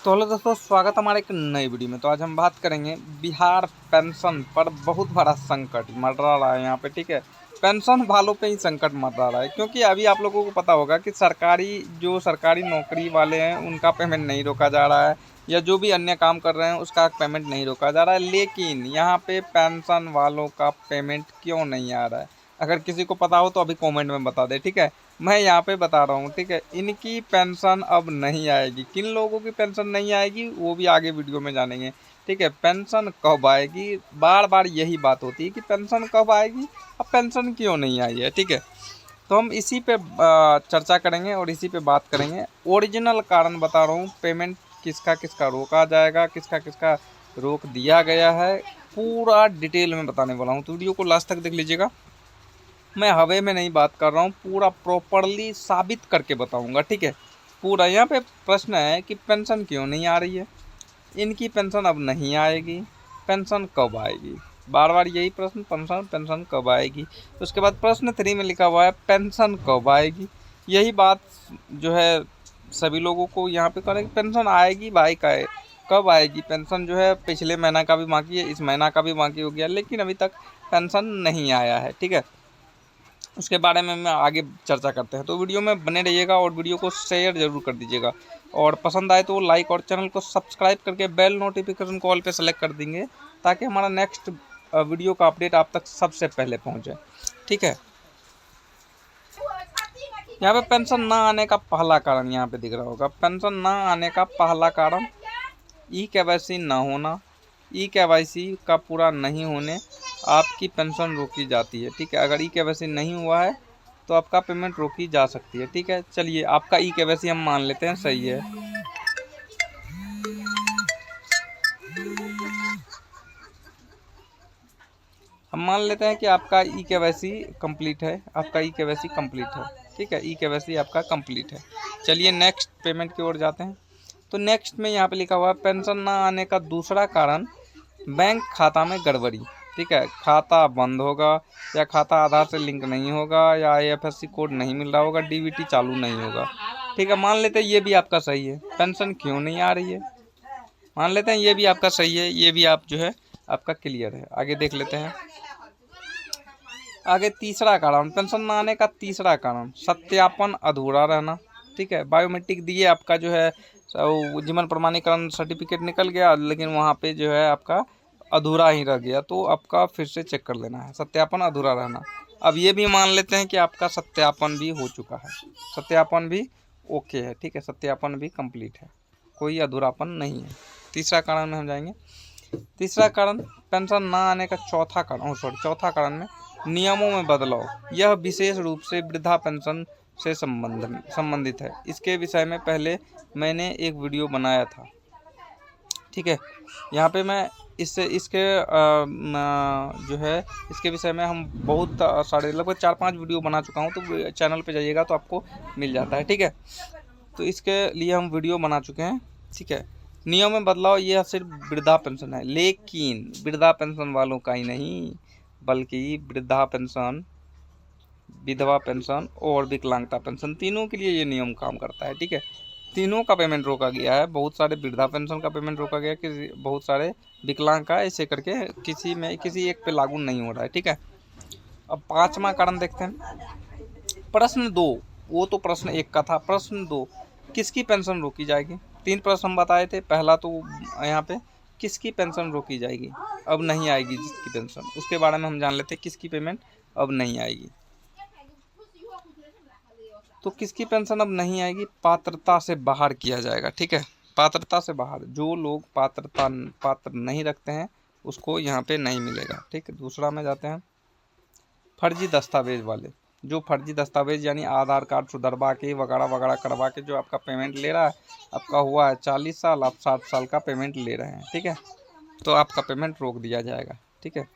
तो हेलो दोस्तों, स्वागत है हमारे एक नई वीडियो में। तो आज हम बात करेंगे बिहार पेंशन पर बहुत बड़ा संकट मंडरा रहा है यहाँ पे। ठीक है, पेंशन वालों पे ही संकट मंडरा रहा है, क्योंकि अभी आप लोगों को पता होगा कि सरकारी नौकरी वाले हैं उनका पेमेंट नहीं रोका जा रहा है, या जो भी अन्य काम कर रहे हैं उसका पेमेंट नहीं रोका जा रहा है। लेकिन यहाँ पे पेंशन वालों का पेमेंट क्यों नहीं आ रहा है, अगर किसी को पता हो तो अभी कमेंट में बता दे। ठीक है, मैं यहाँ पे बता रहा हूँ। ठीक है, इनकी पेंशन अब नहीं आएगी। किन लोगों की पेंशन नहीं आएगी वो भी आगे वीडियो में जानेंगे। ठीक है, पेंशन कब आएगी, बार बार यही बात होती है कि पेंशन कब आएगी, अब पेंशन क्यों नहीं आई है। ठीक है, तो हम इसी पे चर्चा करेंगे और इसी पे बात करेंगे। ओरिजिनल कारण बता रहा हूँ, पेमेंट किसका किसका रोका जाएगा, किसका किसका रोक दिया गया है, पूरा डिटेल में बताने वाला हूँ। तो वीडियो को लास्ट तक देख लीजिएगा। मैं हवे में नहीं बात कर रहा हूँ, पूरा प्रॉपरली साबित करके बताऊंगा। ठीक है, पूरा। यहाँ पे प्रश्न है कि पेंशन क्यों नहीं आ रही है, इनकी पेंशन अब नहीं आएगी, पेंशन कब आएगी, बार बार यही प्रश्न, पेंशन पेंशन कब आएगी। उसके बाद प्रश्न 3 में लिखा हुआ है पेंशन कब आएगी। यही बात जो है सभी लोगों को यहाँ पे करें, पेंशन आएगी भाई, का है कब आएगी पेंशन। जो है पिछले महीना का भी बाकी है, इस महीना का भी बाकी हो गया, लेकिन अभी तक पेंशन नहीं आया है। ठीक है, उसके बारे में मैं आगे चर्चा करते हैं। तो वीडियो में बने रहिएगा और वीडियो को शेयर जरूर कर दीजिएगा, और पसंद आए तो लाइक और चैनल को सब्सक्राइब करके बेल नोटिफिकेशन को ऑल पे सेलेक्ट कर देंगे, ताकि हमारा नेक्स्ट वीडियो का अपडेट आप तक सबसे पहले पहुंचे। ठीक है, यहाँ पे पेंशन ना आने का पहला कारण यहाँ पे दिख रहा होगा। पेंशन ना आने का पहला कारण ई-केवाईसी ना होना। ई-केवाईसी का पूरा नहीं होने आपकी पेंशन रोकी जाती है। ठीक है, अगर ई-केवाईसी नहीं हुआ है तो आपका पेमेंट रोकी जा सकती है। ठीक है, चलिए आपका ई-केवाईसी हम मान लेते हैं सही है। हम मान लेते हैं कि आपका ई-केवाईसी कंप्लीट है, आपका ई-केवाईसी कंप्लीट है। ठीक है, ई-केवाईसी आपका कंप्लीट है। चलिए नेक्स्ट पेमेंट की ओर जाते हैं। तो नेक्स्ट में यहाँ पे लिखा हुआ है पेंशन ना आने का दूसरा कारण बैंक खाता में गड़बड़ी। ठीक है, खाता बंद होगा, या खाता आधार से लिंक नहीं होगा, या आईएफएससी कोड नहीं मिल रहा होगा, डीबीटी चालू नहीं होगा। ठीक है, मान लेते हैं ये भी आपका सही है। पेंशन क्यों नहीं आ रही है, मान लेते हैं ये भी आपका सही है, ये भी आप जो है आपका क्लियर है। आगे देख लेते हैं। आगे तीसरा कारण, पेंशन ना आने का तीसरा कारण सत्यापन अधूरा रहना। ठीक है, बायोमेट्रिक दिए, आपका जो है जीवन प्रमाणीकरण सर्टिफिकेट निकल गया, लेकिन वहाँ पे जो है आपका अधूरा ही रह गया, तो आपका फिर से चेक कर लेना है। सत्यापन अधूरा रहना। अब ये भी मान लेते हैं कि आपका सत्यापन भी हो चुका है, सत्यापन भी ओके है। ठीक है, सत्यापन भी कंप्लीट है, कोई अधूरापन नहीं है। तीसरा कारण में हम जाएंगे। तीसरा कारण पेंशन ना आने का चौथा कारण में नियमों में बदलाव। यह विशेष रूप से वृद्धा पेंशन से संबंधित है। इसके विषय में पहले मैंने एक वीडियो बनाया था। ठीक है, यहाँ पे मैं इसके जो है इसके विषय में हम बहुत सारे लगभग 4-5 वीडियो बना चुका हूँ, तो चैनल पे जाइएगा तो आपको मिल जाता है। ठीक है, तो इसके लिए हम वीडियो बना चुके हैं। ठीक है, नियम में बदलाव यह सिर्फ वृद्धा पेंशन है, लेकिन वृद्धा पेंशन वालों का ही नहीं, बल्कि वृद्धा पेंशन, विधवा पेंशन और विकलांगता पेंशन, तीनों के लिए ये नियम काम करता है। ठीक है, तीनों का पेमेंट रोका गया है। बहुत सारे वृद्धा पेंशन का पेमेंट रोका गया है, बहुत सारे विकलांग का, ऐसे करके किसी एक पे लागू नहीं हो रहा है। ठीक है, अब पांचवा कारण देखते हैं। प्रश्न 2, वो तो प्रश्न 1 का था। प्रश्न 2, किसकी पेंशन रोकी जाएगी। 3 प्रश्न हम बताए थे। पहला तो यहाँ पे किसकी पेंशन रोकी जाएगी, अब नहीं आएगी जिसकी पेंशन, उसके बारे में हम जान लेते हैं। किसकी पेमेंट अब नहीं आएगी, तो किसकी पेंशन अब नहीं आएगी, पात्रता से बाहर किया जाएगा। ठीक है, पात्रता से बाहर, जो लोग पात्र नहीं रखते हैं उसको यहाँ पे नहीं मिलेगा। ठीक है, दूसरा में जाते हैं। फर्जी दस्तावेज वाले, जो फर्जी दस्तावेज यानी आधार कार्ड सुधरवा के वगैरह वगैरह करवा के जो आपका पेमेंट ले रहा है, आपका हुआ है 40 साल, आप 60 साल का पेमेंट ले रहे हैं। ठीक है, तो आपका पेमेंट रोक दिया जाएगा। ठीक है,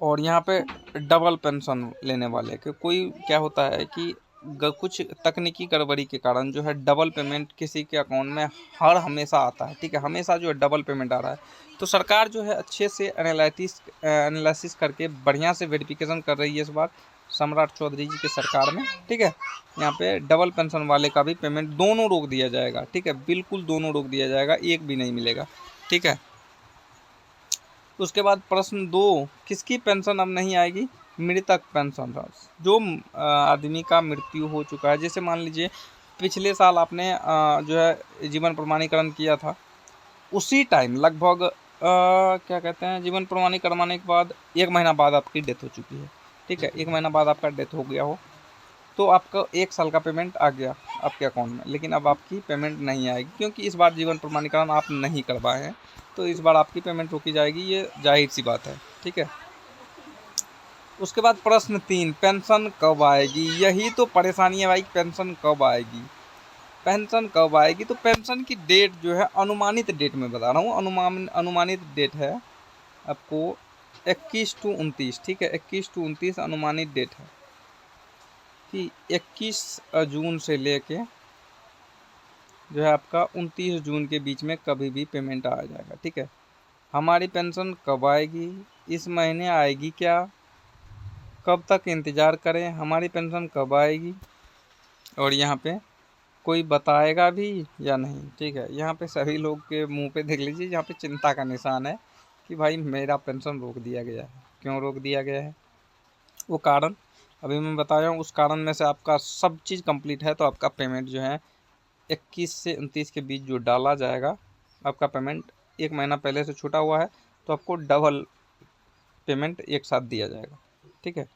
और यहाँ पे डबल पेंशन लेने वाले के कोई क्या होता है कि कुछ तकनीकी गड़बड़ी के कारण जो है डबल पेमेंट किसी के अकाउंट में हर हमेशा आता है। ठीक है, हमेशा जो है डबल पेमेंट आ रहा है, तो सरकार जो है अच्छे से एनालिसिस करके बढ़िया से वेरिफिकेशन कर रही है इस बार, सम्राट चौधरी जी के सरकार में, ठीक है। यहाँ पे डबल पेंशन वाले का भी पेमेंट दोनों रोक दिया जाएगा, ठीक है, बिल्कुल दोनों रोक दिया जाएगा, एक भी नहीं मिलेगा, ठीक है। उसके बाद प्रश्न 2, किसकी पेंशन अब नहीं आएगी? मृतक पेंशन, जो आदमी का मृत्यु हो चुका है। जैसे मान लीजिए पिछले साल आपने जो है जीवन प्रमाणीकरण किया था, उसी टाइम लगभग क्या कहते हैं, जीवन प्रमाणीकरण करवाने के बाद 1 महीना बाद आपकी डेथ हो चुकी है, ठीक है, 1 महीना बाद आपका डेथ हो गया हो, तो आपका 1 साल का पेमेंट आ गया आपके अकाउंट में, लेकिन अब आपकी पेमेंट नहीं आएगी क्योंकि इस बार जीवन प्रमाणीकरण आप नहीं करवाए हैं, तो इस बार आपकी पेमेंट रोकी जाएगी, ये जाहिर सी बात है, ठीक है। उसके बाद प्रश्न 3, पेंशन कब आएगी? यही तो परेशानी है भाई, पेंशन कब आएगी, पेंशन कब आएगी? तो पेंशन की डेट जो है अनुमानित डेट में बता रहा हूँ, अनुमानित डेट है आपको 21 to 29, ठीक है, 21 to 29 अनुमानित डेट है कि 21 जून से लेके जो है आपका 29 जून के बीच में कभी भी पेमेंट आ जाएगा, ठीक है। हमारी पेंशन कब आएगी? इस महीने आएगी क्या? कब तक इंतज़ार करें? हमारी पेंशन कब आएगी? और यहाँ पे कोई बताएगा भी या नहीं, ठीक है। यहाँ पे सभी लोग के मुंह पे देख लीजिए, यहाँ पे चिंता का निशान है कि भाई मेरा पेंशन रोक दिया गया है। क्यों रोक दिया गया है? वो कारण अभी मैं बताया हूँ, उस कारण में से आपका सब चीज़ कंप्लीट है तो आपका पेमेंट जो है 21 से 29 के बीच जो डाला जाएगा, आपका पेमेंट 1 महीना पहले से छूटा हुआ है तो आपको डबल पेमेंट एक साथ दिया जाएगा, ठीक है।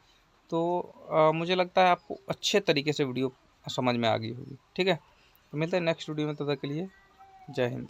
तो मुझे लगता है आपको अच्छे तरीके से वीडियो समझ में आ गई होगी, ठीक है। तो मिलते हैं नेक्स्ट वीडियो में, तब तक के लिए जय हिंद।